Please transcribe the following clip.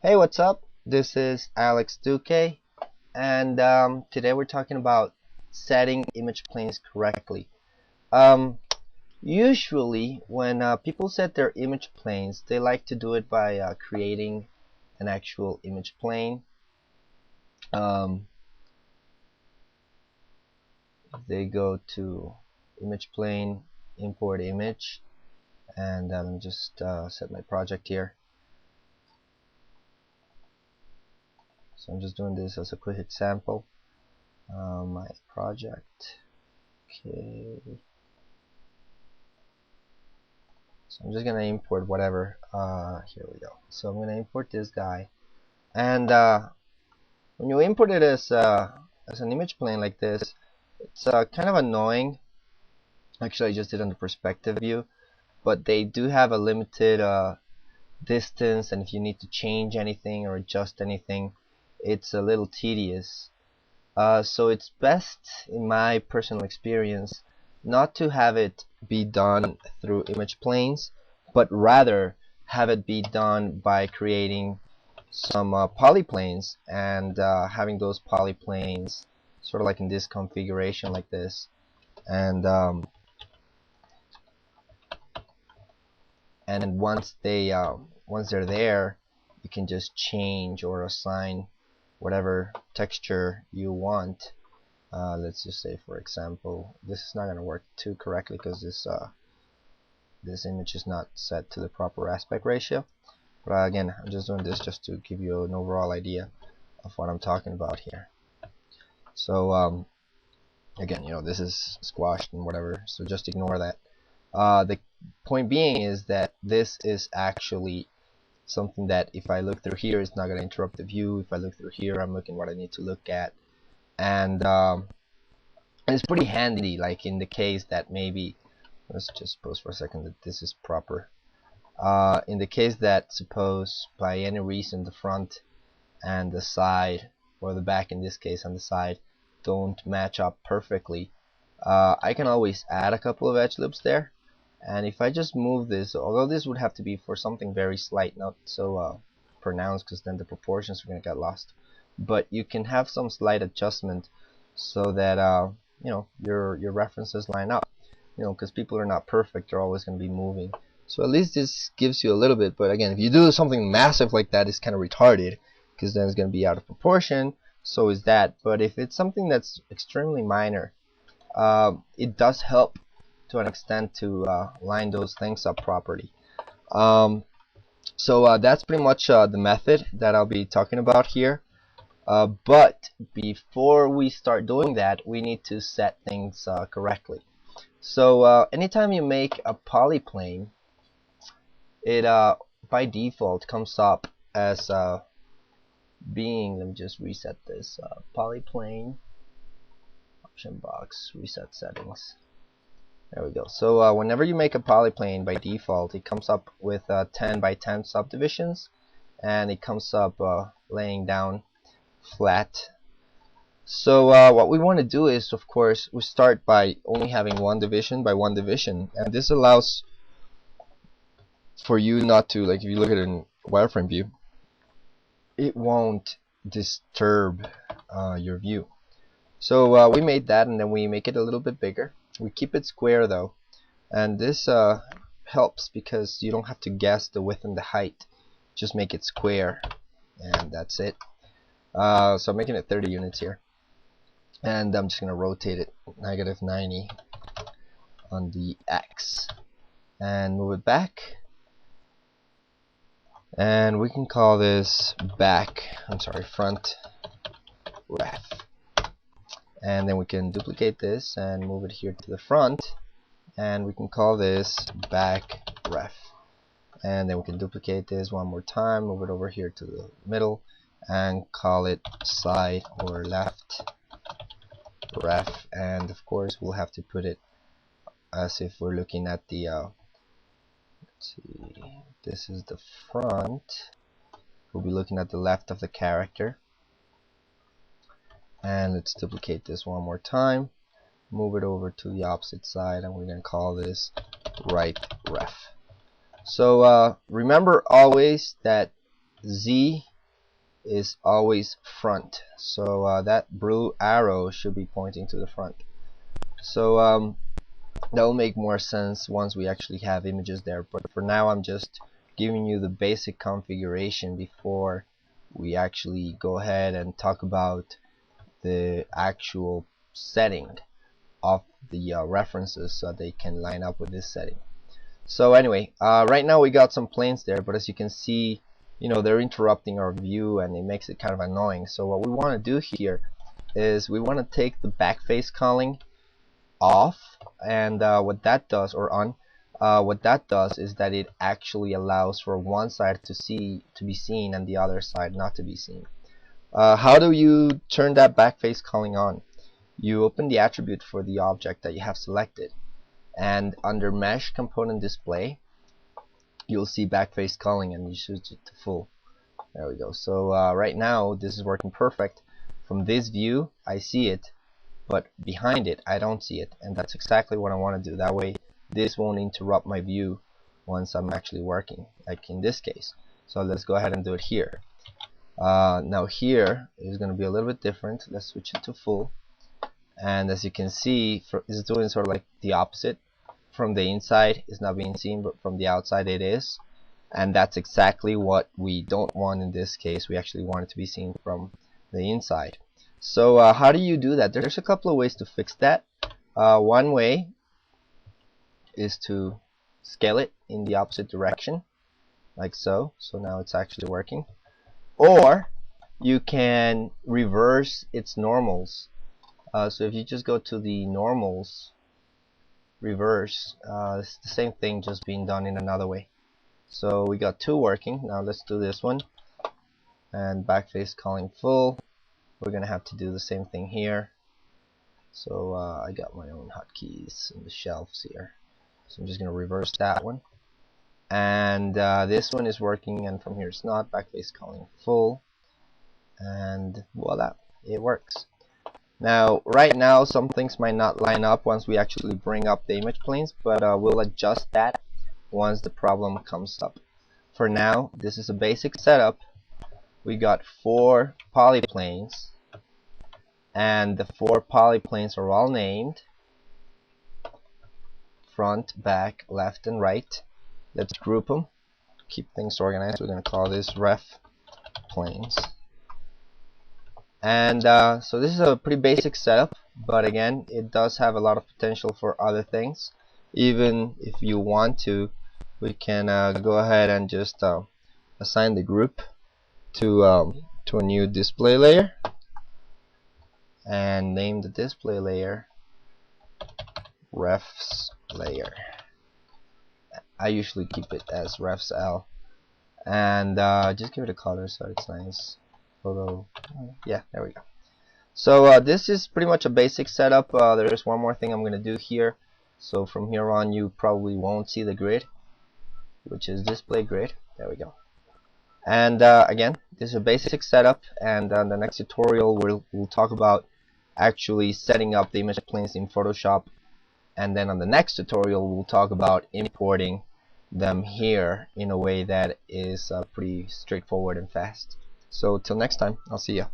Hey, what's up? This is Alex Duque, and today we're talking about setting image planes correctly. Um, Usually, when people set their image planes, they like to do it by creating an actual image plane. Um, they go to image plane, import image, and let me just set my project here. So I'm just doing this as a quick example. My project. Okay. So I'm just gonna import whatever. Here we go. So I'm gonna import this guy, and when you import it as an image plane like this, it's kind of annoying. Actually, I just did on the perspective view, but they do have a limited distance, and if you need to change anything or adjust anything, it's a little tedious. So it's best, in my personal experience, not to have it be done through image planes, but rather have it be done by creating some polyplanes and having those polyplanes sort of like in this configuration like this, and then once they're there, you can just change or assign whatever texture you want. Let's just say, for example, this is not going to work too correctly because this image is not set to the proper aspect ratio. But again, I'm just doing this just to give you an overall idea of what I'm talking about here. So again, this is squashed and whatever, so just ignore that. The point being is that this is actually something that if I look through here, it's not going to interrupt the view. If I look through here, I'm looking what I need to look at, and it's pretty handy, like in the case that maybe, let's just pause for a second that this is proper. In the case that, suppose by any reason the front and the side, or the back in this case and the side, don't match up perfectly, I can always add a couple of edge loops there, and if I just move this, although this would have to be for something very slight, not so pronounced, because then the proportions are going to get lost, but you can have some slight adjustment so that your references line up, because people are not perfect, they're always going to be moving. So at least this gives you a little bit, but again, if you do something massive like that, it's kind of retarded, because then it's going to be out of proportion. So is that. But if it's something that's extremely minor, it does help to an extent to line those things up properly. So that's pretty much the method that I'll be talking about here. But before we start doing that, we need to set things correctly. So anytime you make a polyplane, it by default comes up as being, let me just reset this, polyplane, option box, reset settings. There we go. So whenever you make a polyplane, by default it comes up with 10 by 10 subdivisions, and it comes up laying down flat. So what we want to do is, of course, we start by only having one division by one division, and this allows for you not to, like if you look at it in wireframe view, it won't disturb your view. So we made that, and then we make it a little bit bigger. We keep it square though, and this helps because you don't have to guess the width and the height. Just make it square, and that's it. So I'm making it 30 units here, and I'm just going to rotate it -90 on the X and move it back, and we can call this front ref, and then we can duplicate this and move it here to the front, and we can call this back ref, and then we can duplicate this one more time, move it over here to the middle, and call it side or left ref. And of course we'll have to put it as if we're looking at the let's see, this is the front, we'll be looking at the left of the character, and let's duplicate this one more time, move it over to the opposite side, and we're going to call this right ref. So remember always that Z is always front. So that blue arrow should be pointing to the front. So that will make more sense once we actually have images there, but for now I'm just giving you the basic configuration before we actually go ahead and talk about the actual setting of the references so they can line up with this setting. So anyway, right now we got some planes there, but as you can see, they're interrupting our view and it makes it kind of annoying. So what we want to do here is we want to take the backface calling off, and what that does, or on, what that does is that it actually allows for one side to be seen and the other side not to be seen. How do you turn that backface calling on? You open the attribute for the object that you have selected, and under mesh component display you'll see backface calling, and you switch it to full. There we go. So right now this is working perfect. From this view I see it, but behind it I don't see it, and that's exactly what I want to do. That way this won't interrupt my view once I'm actually working, like in this case. So let's go ahead and do it here. Now here is going to be a little bit different. Let's switch it to full, and as you can see, it's doing sort of like the opposite. From the inside it's not being seen, but from the outside it is, and that's exactly what we don't want in this case. We actually want it to be seen from the inside. So how do you do that? There's a couple of ways to fix that. One way is to scale it in the opposite direction, like so. So now it's actually working. Or you can reverse its normals. So if you just go to the normals, reverse, it's the same thing, just being done in another way. So we got two working. Now let's do this one, and backface calling full. We're gonna have to do the same thing here. So I got my own hotkeys in the shelves here, so I'm just gonna reverse that one, and this one is working, and from here it's not. Backface calling full, and voila, it works. Now right now some things might not line up once we actually bring up the image planes, but we'll adjust that once the problem comes up. For now, this is a basic setup. We got 4 polyplanes, and the 4 polyplanes are all named front, back, left, and right. Let's group them, keep things organized. We're going to call this ref planes. And so this is a pretty basic setup, but again, it does have a lot of potential for other things. Even if you want to, we can go ahead and just assign the group to a new display layer, and name the display layer refs layer. I usually keep it as refs L, and just give it a color so it's nice. Although, yeah, there we go. So this is pretty much a basic setup. There is one more thing I'm going to do here. So from here on you probably won't see the grid, which is display grid. There we go. And again, this is a basic setup, and on the next tutorial we'll talk about actually setting up the image planes in Photoshop, and then on the next tutorial we'll talk about importing them here in a way that is pretty straightforward and fast. So till next time, I'll see ya.